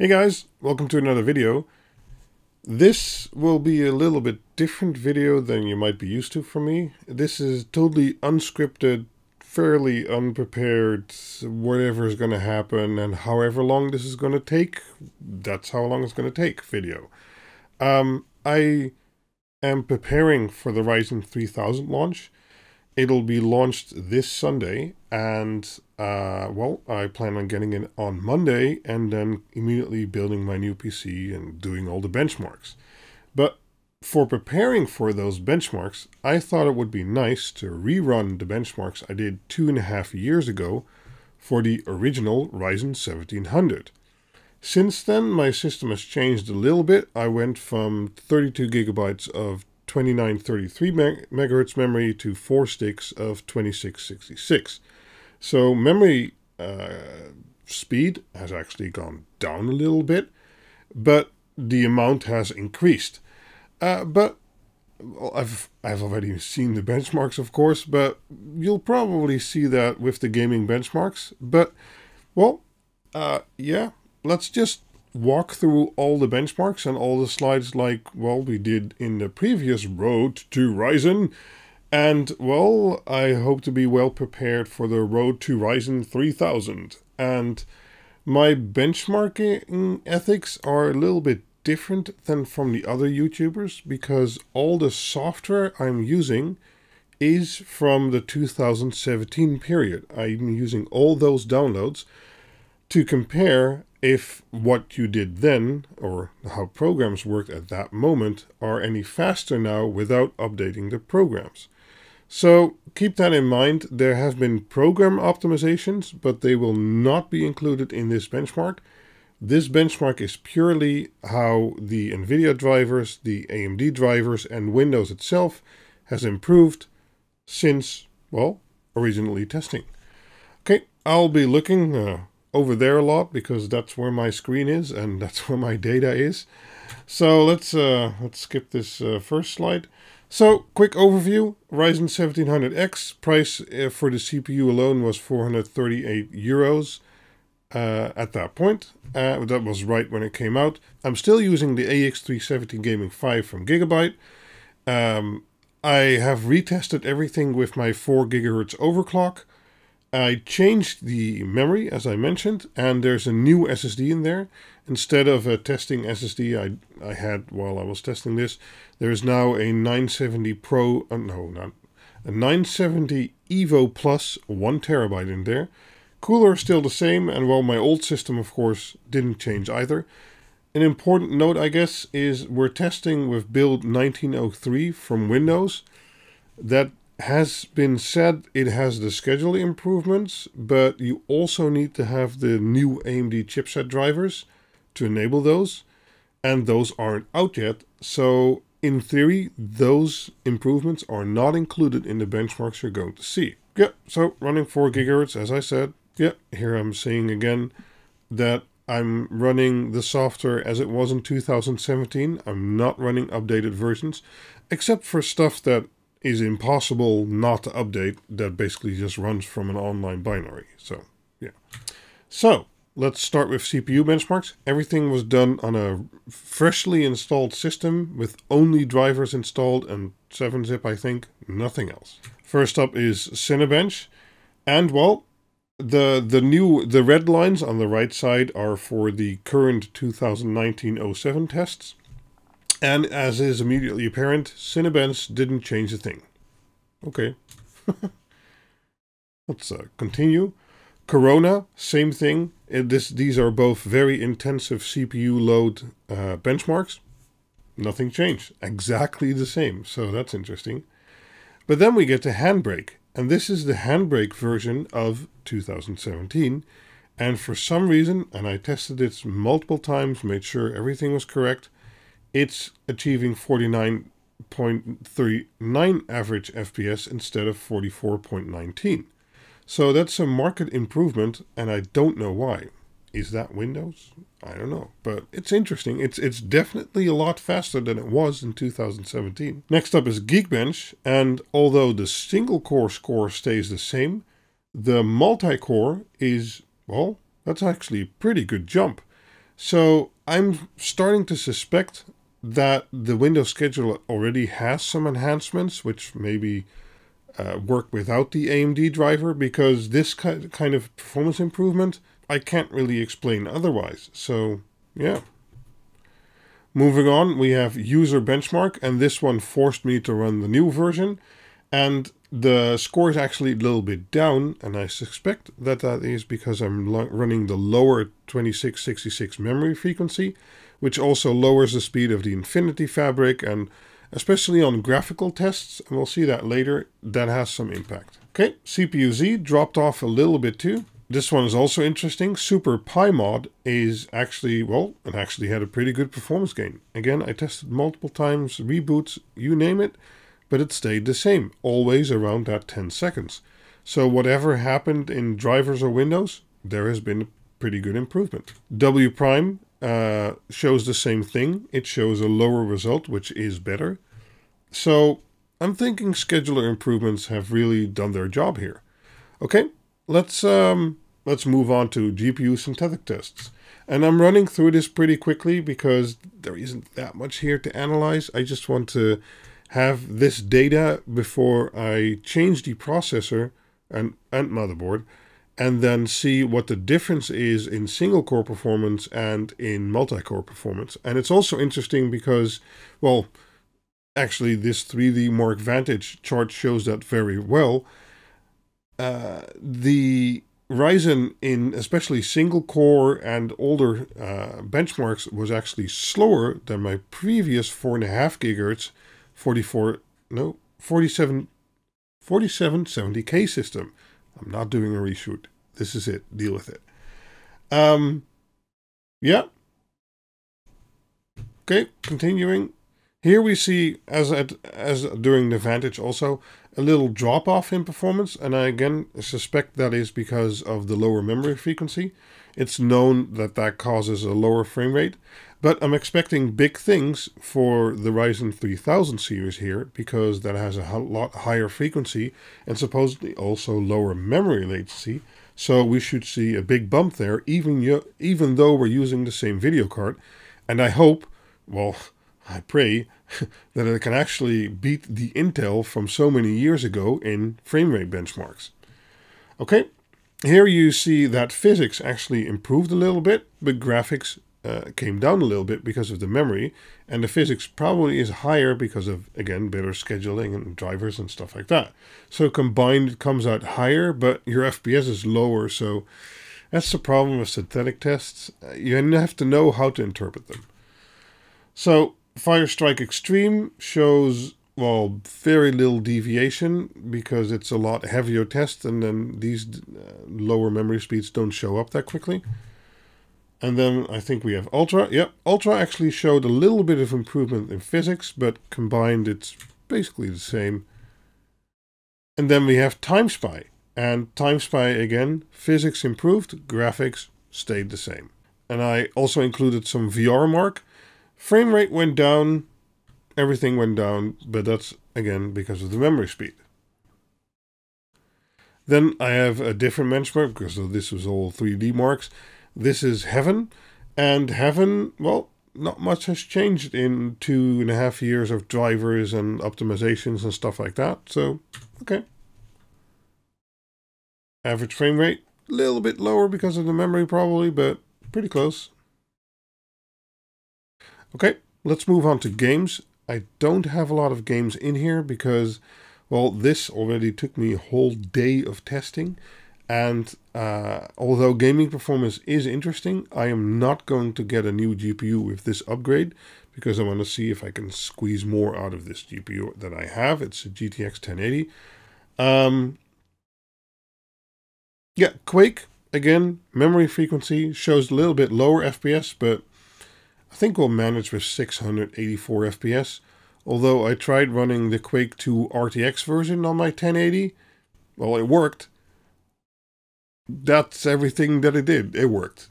Hey guys, welcome to another video. This will be a little bit different video than you might be used to from me. This is totally unscripted, fairly unprepared, whatever is going to happen and however long this is going to take, that's how long it's going to take video. I am preparing for the Ryzen 3000 launch. It'll be launched this Sunday, and well, I plan on getting it on Monday and then immediately building my new PC and doing all the benchmarks. But for preparing for those benchmarks, I thought it would be nice to rerun the benchmarks I did 2.5 years ago for the original Ryzen 1700. Since then, my system has changed a little bit. I went from 32 gigabytes of 2933 megahertz memory to 4 sticks of 2666. So memory speed has actually gone down a little bit, but the amount has increased. But well, I've already seen the benchmarks, of course, but you'll probably see that with the gaming benchmarks. But well, yeah, let's just walk through all the benchmarks and all the slides like, well, we did in the previous Road to Ryzen. And, well, I hope to be well prepared for the RoadtoRyzen3000. And my benchmarking ethics are a little bit different than from the other YouTubers, because all the software I'm using is from the 2017 period. I'm using all those downloads to compare if what you did then, or how programs worked at that moment, are any faster now without updating the programs. So keep that in mind. There have been program optimizations, but they will not be included in this benchmark. This benchmark is purely how the NVIDIA drivers, the AMD drivers, and Windows itself has improved since, well, originally testing. Okay, I'll be looking over there a lot because that's where my screen is and that's where my data is. So let's skip this first slide. So quick overview: Ryzen 1700X price for the CPU alone was 438 euros at that point. That was right when it came out. I'm still using the AX370 Gaming 5 from Gigabyte. I have retested everything with my 4 GHz overclock. I changed the memory, as I mentioned, and there's a new SSD in there. Instead of a testing SSD I had while I was testing this, there is now a 970 Pro, no, not a 970 Evo Plus 1 terabyte in there. Cooler is still the same, and well, my old system, of course, didn't change either. An important note, I guess, is we're testing with build 1903 from Windows. That has been said, it has the schedule improvements, but you also need to have the new AMD chipset drivers to enable those, and those aren't out yet. So in theory, those improvements are not included in the benchmarks you're going to see. Yeah, so running 4 GHz, as I said. Yeah, here I'm saying again that I'm running the software as it was in 2017. I'm not running updated versions, except for stuff that is impossible not to update, that basically just runs from an online binary. So, yeah. So, let's start with CPU benchmarks. Everything was done on a freshly installed system with only drivers installed and 7-zip, I think, nothing else. First up is Cinebench. And, well, the red lines on the right side are for the current 2019-07 tests. And as is immediately apparent, Cinebench didn't change a thing. Okay. Let's continue. Corona, same thing. These are both very intensive CPU load benchmarks. Nothing changed. Exactly the same. So that's interesting. But then we get to Handbrake. And this is the Handbrake version of 2017. And for some reason, and I tested it multiple times, made sure everything was correct, it's achieving 49.39 average FPS instead of 44.19. So that's a market improvement, and I don't know why. Is that Windows? I don't know, but it's interesting. It's definitely a lot faster than it was in 2017. Next up is Geekbench, and although the single core score stays the same, the multi-core is, well, that's actually a pretty good jump. So I'm starting to suspect that the Windows scheduler already has some enhancements which maybe work without the AMD driver, because this kind of performance improvement I can't really explain otherwise. So yeah. Moving on, we have user benchmark, and this one forced me to run the new version, and the score is actually a little bit down, and I suspect that that is because I'm running the lower 2666 memory frequency, which also lowers the speed of the Infinity Fabric, and especially on graphical tests, and we'll see that later, that has some impact. Okay, CPU-Z dropped off a little bit too. This one is also interesting. Super Pi Mod is actually, well, it actually had a pretty good performance gain. Again, I tested multiple times, reboots, you name it, but it stayed the same, always around that 10 seconds. So whatever happened in drivers or Windows, there has been a pretty good improvement. W Prime shows the same thing. It shows a lower result, which is better. So I'm thinking scheduler improvements have really done their job here. Okay, let's move on to GPU synthetic tests. And I'm running through this pretty quickly because there isn't that much here to analyze. I just want to have this data before I change the processor and motherboard, and then see what the difference is in single core performance and in multi-core performance. And it's also interesting because, well, actually this 3D Mark Vantage chart shows that very well. The Ryzen in especially single core and older benchmarks was actually slower than my previous 4.5 gigahertz 4770K system. I'm not doing a reshoot. This is it. Deal with it. Yeah. Okay, continuing. Here we see, as during the Vantage also, a little drop off in performance, and I again suspect that is because of the lower memory frequency. It's known that that causes a lower frame rate, but I'm expecting big things for the Ryzen 3000 series here, because that has a lot higher frequency and supposedly also lower memory latency. So we should see a big bump there, even though we're using the same video card. And I hope, well, I pray that it can actually beat the Intel from so many years ago in frame rate benchmarks. Okay, here you see that physics actually improved a little bit, but graphics came down a little bit because of the memory, and the physics probably is higher because of, again, better scheduling and drivers and stuff like that. So combined it comes out higher, but your FPS is lower, so that's the problem with synthetic tests. You have to know how to interpret them. So Firestrike Extreme shows, well, very little deviation because it's a lot heavier test, and then these lower memory speeds don't show up that quickly. And then I think we have Ultra. Yep, Ultra actually showed a little bit of improvement in physics, but combined it's basically the same. And then we have TimeSpy. And TimeSpy again, physics improved, graphics stayed the same. And I also included some VR mark. Frame rate went down, everything went down, but that's again because of the memory speed. Then I have a different benchmark because this was all 3D marks. This is Heaven, and Heaven, well, not much has changed in 2.5 years of drivers and optimizations and stuff like that, so okay. Average frame rate, a little bit lower because of the memory probably, but pretty close. Okay, let's move on to games. I don't have a lot of games in here because, well, this already took me a whole day of testing. And although gaming performance is interesting, I am not going to get a new GPU with this upgrade because I want to see if I can squeeze more out of this GPU that I have. It's a GTX 1080. Yeah, Quake, again, memory frequency shows a little bit lower FPS, but I think we'll manage with 684 FPS. Although I tried running the Quake 2 RTX version on my 1080. Well, it worked. That's everything that it did. It worked.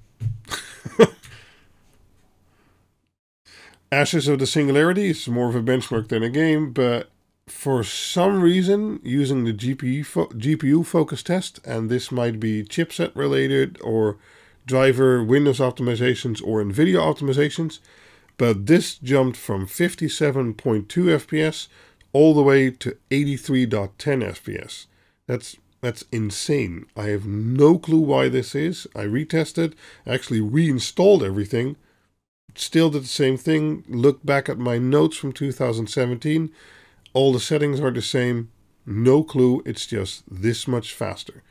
Ashes of the Singularity is more of a benchmark than a game, but for some reason, using the GPU focus test, and this might be chipset related or driver Windows optimizations or NVIDIA optimizations, but this jumped from 57.2 FPS all the way to 83.10 FPS. That's insane. I have no clue why this is. I retested, actually reinstalled everything, still did the same thing. Look back at my notes from 2017. All the settings are the same. No clue. It's just this much faster,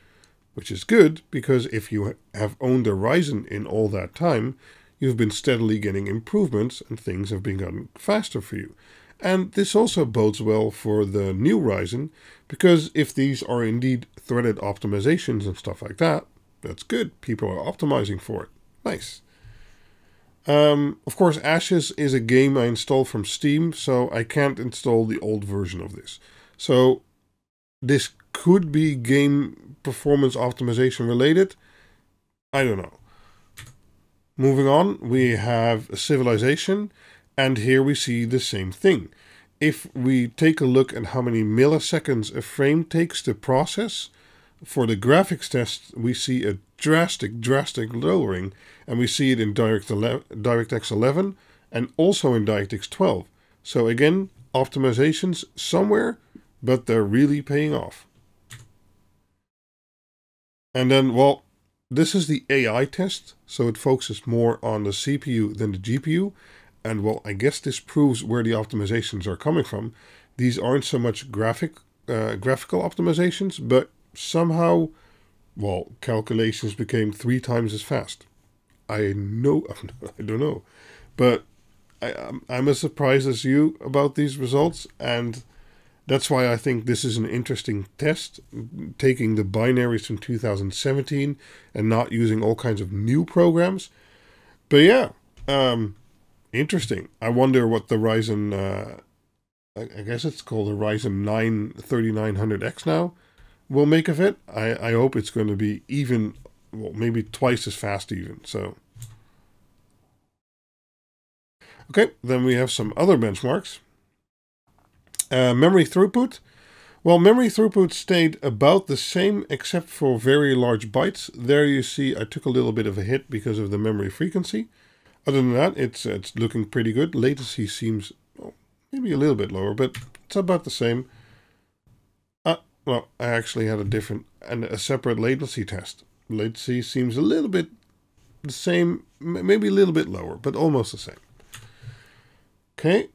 which is good because if you have owned a Ryzen in all that time, you've been steadily getting improvements and things have been getting faster for you. And this also bodes well for the new Ryzen, because if these are indeed threaded optimizations and stuff like that, that's good. People are optimizing for it. Nice. Of course, Ashes is a game I installed from Steam, so I can't install the old version of this. So this could be game performance optimization related. I don't know. Moving on, we have Civilization, and here we see the same thing. If we take a look at how many milliseconds a frame takes to process, for the graphics test, we see a drastic lowering, and we see it in DirectX 11 and also in DirectX 12. So again, optimizations somewhere, but they're really paying off. And then, well, this is the AI test, so it focuses more on the CPU than the GPU. And well, I guess this proves where the optimizations are coming from. These aren't so much graphical optimizations, but somehow, well, calculations became 3 times as fast. I don't know, but I'm as surprised as you about these results, and that's why I think this is an interesting test, taking the binaries from 2017 and not using all kinds of new programs. But yeah, interesting. I wonder what the Ryzen, I guess it's called the Ryzen 9 3900X now, will make of it. I hope it's going to be even, well, maybe twice as fast even. So, okay, then we have some other benchmarks. Memory throughput. Well, memory throughput stayed about the same except for very large bytes. There you see I took a little bit of a hit because of the memory frequency. Other than that, it's looking pretty good. Latency seems, well, maybe a little bit lower, but it's about the same. Well, I actually had a separate latency test. Latency seems a little bit the same, maybe a little bit lower, but almost the same. Okay.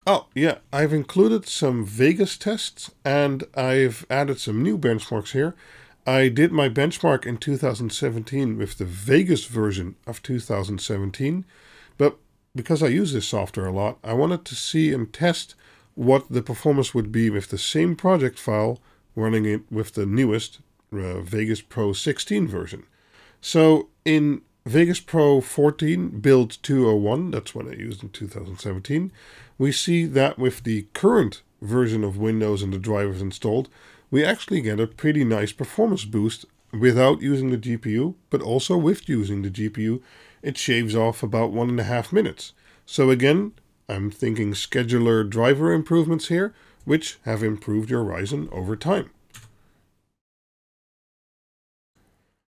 Oh, yeah, I've included some Vegas tests, and I've added some new benchmarks here. I did my benchmark in 2017 with the Vegas version of 2017, but because I use this software a lot, I wanted to see and test what the performance would be with the same project file running it with the newest Vegas Pro 16 version. So in Vegas Pro 14 build 201, that's what I used in 2017, we see that with the current version of Windows and the drivers installed, we actually get a pretty nice performance boost without using the GPU, but also with using the GPU, it shaves off about 1.5 minutes. So again, I'm thinking scheduler driver improvements here, which have improved your Ryzen over time.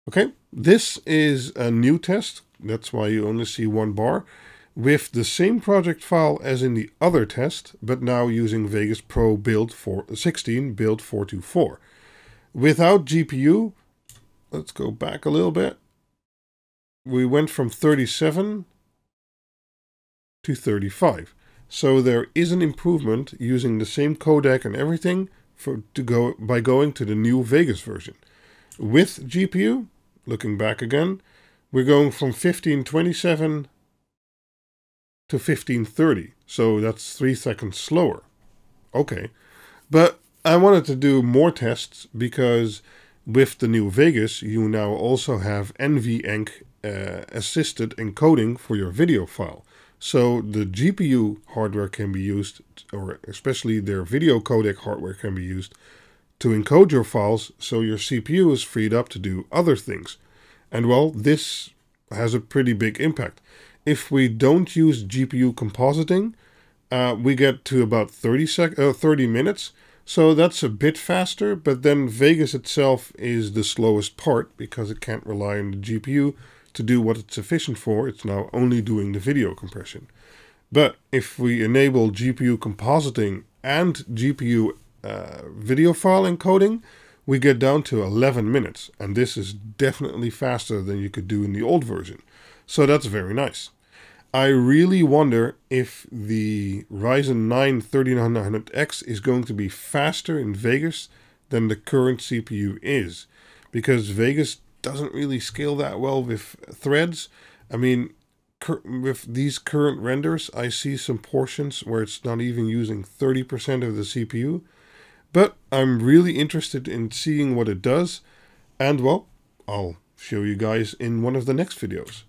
Okay, this is a new test. That's why you only see one bar. With the same project file as in the other test, but now using Vegas Pro build 16 build 424. Without GPU, let's go back a little bit. We went from 37 to 35. So there is an improvement using the same codec and everything by going to the new Vegas version. With GPU, looking back again, we're going from 1527 to 1530. So that's 3 seconds slower. Okay. But I wanted to do more tests because with the new Vegas, you now also have NVENC assisted encoding for your video file. So the GPU hardware can be used, or especially their video codec hardware can be used to encode your files, so your CPU is freed up to do other things. And well, this has a pretty big impact. If we don't use GPU compositing, we get to about 30 minutes, So that's a bit faster, but then Vegas itself is the slowest part because it can't rely on the GPU to do what it's efficient for. It's now only doing the video compression. But if we enable GPU compositing and GPU video file encoding, we get down to 11 minutes. And this is definitely faster than you could do in the old version. So that's very nice. I really wonder if the Ryzen 9 3900X is going to be faster in Vegas than the current CPU is. Because Vegas doesn't really scale that well with threads. I mean, with these current renders, I see some portions where it's not even using 30% of the CPU. But I'm really interested in seeing what it does. And well, I'll show you guys in one of the next videos.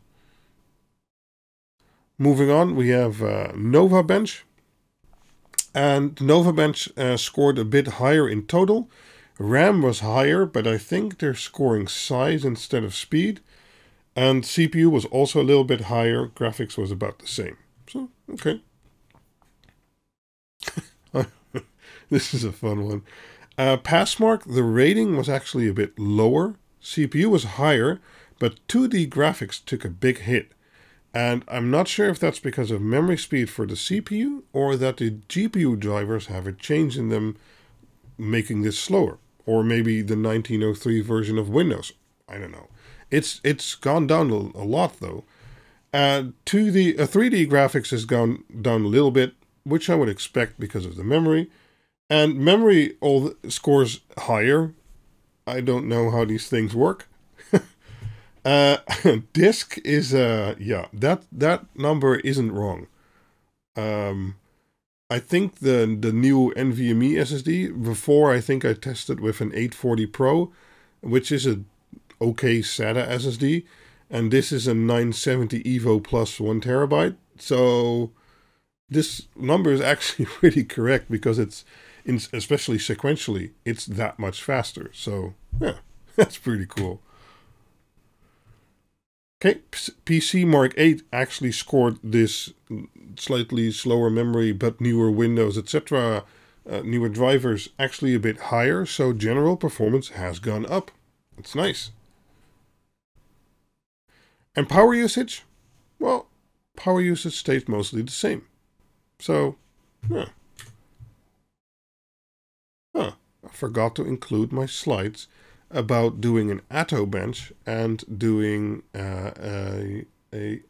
Moving on, we have NovaBench. And NovaBench scored a bit higher in total. RAM was higher, but I think they're scoring size instead of speed. And CPU was also a little bit higher. Graphics was about the same. So, okay. This is a fun one. Passmark, the rating was actually a bit lower. CPU was higher, but 2D graphics took a big hit. And I'm not sure if that's because of memory speed for the CPU or that the GPU drivers have a change in them making this slower. Or maybe the 1903 version of Windows. I don't know. It's gone down a lot though. 3D graphics has gone down a little bit, which I would expect because of the memory. And memory scores higher. I don't know how these things work. Disk is, yeah, that number isn't wrong. I think the new NVMe SSD, before I think I tested with an 840 Pro, which is a okay SATA SSD, and this is a 970 Evo plus 1 terabyte. So this number is actually pretty correct because it's, especially sequentially, it's that much faster. So yeah, that's pretty cool. Okay, PC Mark 8 actually scored this slightly slower memory, but newer Windows, etc., newer drivers actually a bit higher, so general performance has gone up. It's nice. And power usage? Well, power usage stays mostly the same. So, yeah. I forgot to include my slides about doing an Atto bench and doing a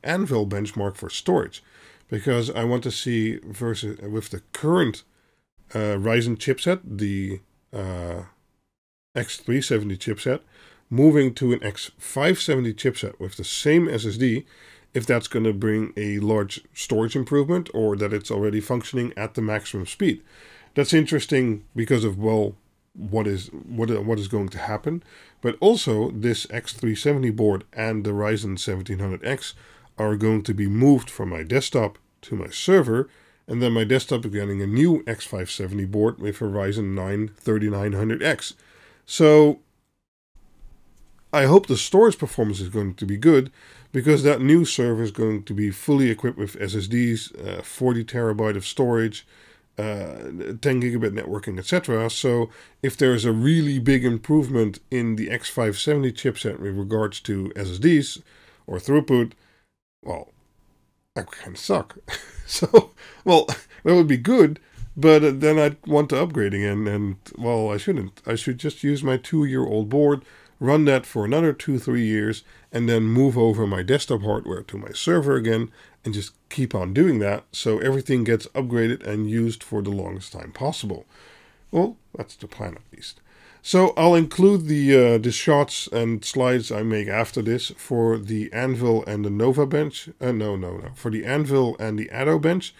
Anvil benchmark for storage, because I want to see versus with the current Ryzen chipset, the X370 chipset, moving to an X570 chipset with the same SSD, if that's going to bring a large storage improvement or that it's already functioning at the maximum speed. That's interesting because of, well, what is going to happen, but also this X370 board and the Ryzen 1700X are going to be moved from my desktop to my server, and then my desktop is getting a new X570 board with a Ryzen 9 3900X. So I hope the storage performance is going to be good, because that new server is going to be fully equipped with SSDs, 40 terabyte of storage, 10 gigabit networking, etc. So if there is a really big improvement in the X570 chipset with regards to SSDs or throughput, well, that kind of suck. So, well, that would be good, but then I'd want to upgrade again, and, well, I shouldn't. I should just use my 2-year-old board, run that for another 2-3 years, and then move over my desktop hardware to my server again, and just keep on doing that, so everything gets upgraded and used for the longest time possible. Well, that's the plan at least. So I'll include the shots and slides I make after this for the Anvil and the NovaBench. For the Anvil and the Atto bench.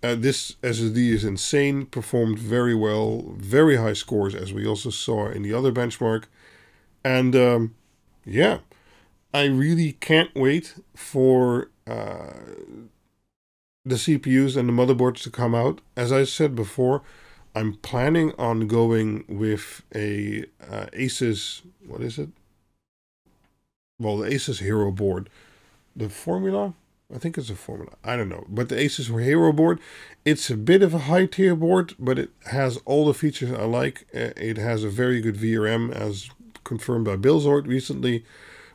This SSD is insane, performed very well, very high scores, as we also saw in the other benchmark. And yeah, I really can't wait for the CPUs and the motherboards to come out. As I said before, I'm planning on going with a Asus, what is it? Well, the Asus Hero board. The Formula? I think it's a Formula. I don't know. But the Asus Hero board, it's a bit of a high tier board, but it has all the features I like. It has a very good VRM, as confirmed by Billzord recently.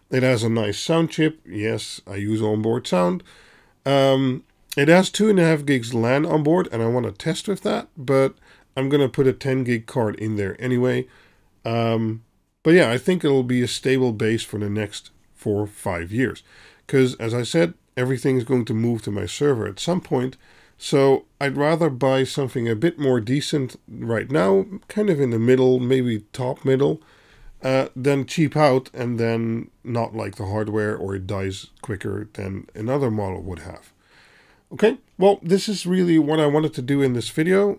It has a nice sound chip. Yes, I use onboard sound. It has 2.5 gigs LAN on board, and I want to test with that, but I'm going to put a 10 gig card in there anyway. But yeah, I think it'll be a stable base for the next 4 or 5 years. Because, as I said, everything is going to move to my server at some point. So I'd rather buy something a bit more decent right now, kind of in the middle, maybe top middle, than cheap out and then not like the hardware, or it dies quicker than another model would have. Okay, well, this is really what I wanted to do in this video.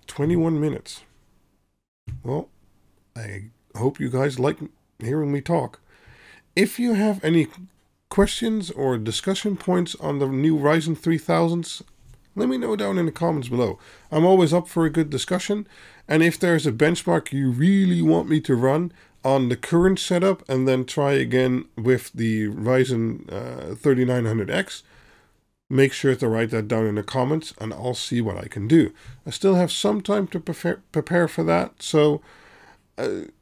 21 minutes. Well, I hope you guys like hearing me talk. If you have any questions or discussion points on the new Ryzen 3000s, let me know down in the comments below. I'm always up for a good discussion, and if there's a benchmark you really want me to run on the current setup and then try again with the Ryzen 3900X, make sure to write that down in the comments and I'll see what I can do. I still have some time to prepare for that, so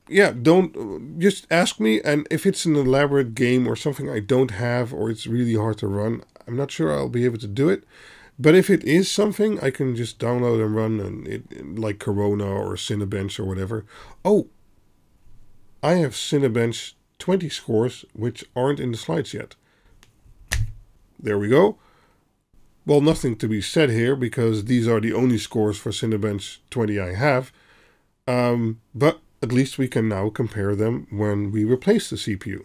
yeah, don't just ask me, and if it's an elaborate game or something I don't have, or it's really hard to run, I'm not sure I'll be able to do it. But if it is something I can just download and run, and it, like Corona or Cinebench or whatever. Oh, I have Cinebench 20 scores which aren't in the slides yet. There we go. Well, nothing to be said here because these are the only scores for Cinebench 20 I have. But at least we can now compare them when we replace the CPU.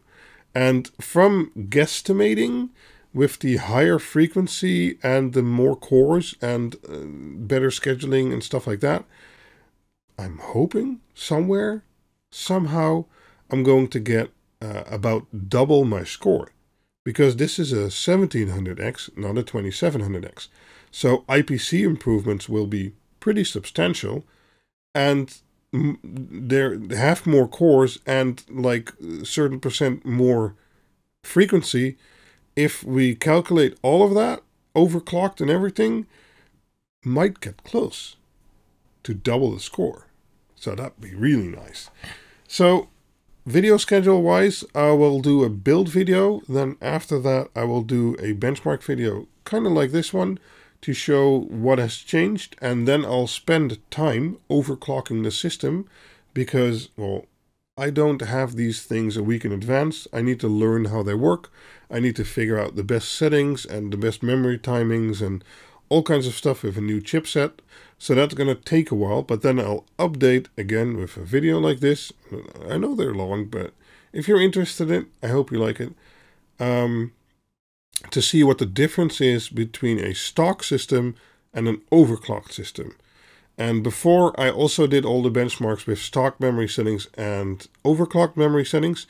And from guesstimating, with the higher frequency and the more cores and better scheduling and stuff like that, I'm hoping somehow, I'm going to get about double my score. Because this is a 1700X, not a 2700X. So IPC improvements will be pretty substantial. And they have more cores and like a certain percent more frequency. If we calculate all of that, overclocked and everything, might get close to double the score. So that'd be really nice. So video schedule wise, I will do a build video. Then after that, I will do a benchmark video, kind of like this one, to show what has changed. And then I'll spend time overclocking the system because, well, I don't have these things a week in advance. I need to learn how they work. I need to figure out the best settings and the best memory timings and all kinds of stuff with a new chipset. So that's going to take a while, but then I'll update again with a video like this. I know they're long, but if you're interested in it, I hope you like it. To see what the difference is between a stock system and an overclocked system. And before, I also did all the benchmarks with stock memory settings and overclocked memory settings.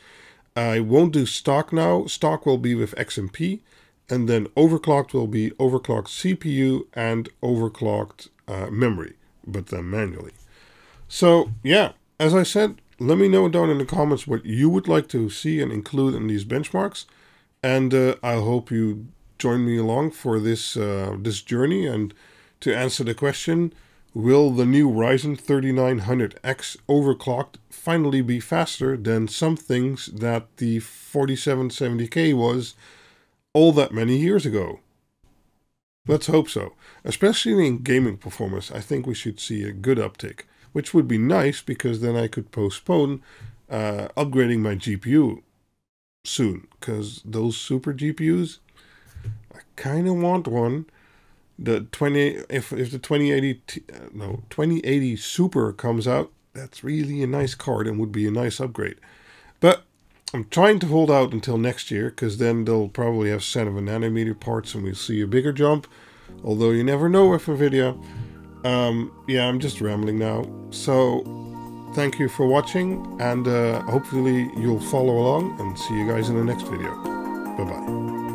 I won't do stock now. Stock will be with XMP. And then overclocked will be overclocked CPU and overclocked memory, but then manually. So yeah, as I said, let me know down in the comments what you would like to see and include in these benchmarks. And I hope you join me along for this, this journey. And to answer the question, will the new Ryzen 3900X overclocked finally be faster than some things that the 4770K was all that many years ago? Let's hope so. Especially in gaming performance, I think we should see a good uptick, which would be nice because then I could postpone upgrading my GPU soon, because those super GPUs, I kind of want one. The if the 2080 Super comes out, that's really a nice card and would be a nice upgrade. But I'm trying to hold out until next year, because then they'll probably have 7nm parts and we'll see a bigger jump. Although you never know with NVIDIA. Yeah, I'm just rambling now. So thank you for watching, and hopefully you'll follow along, and see you guys in the next video. Bye-bye.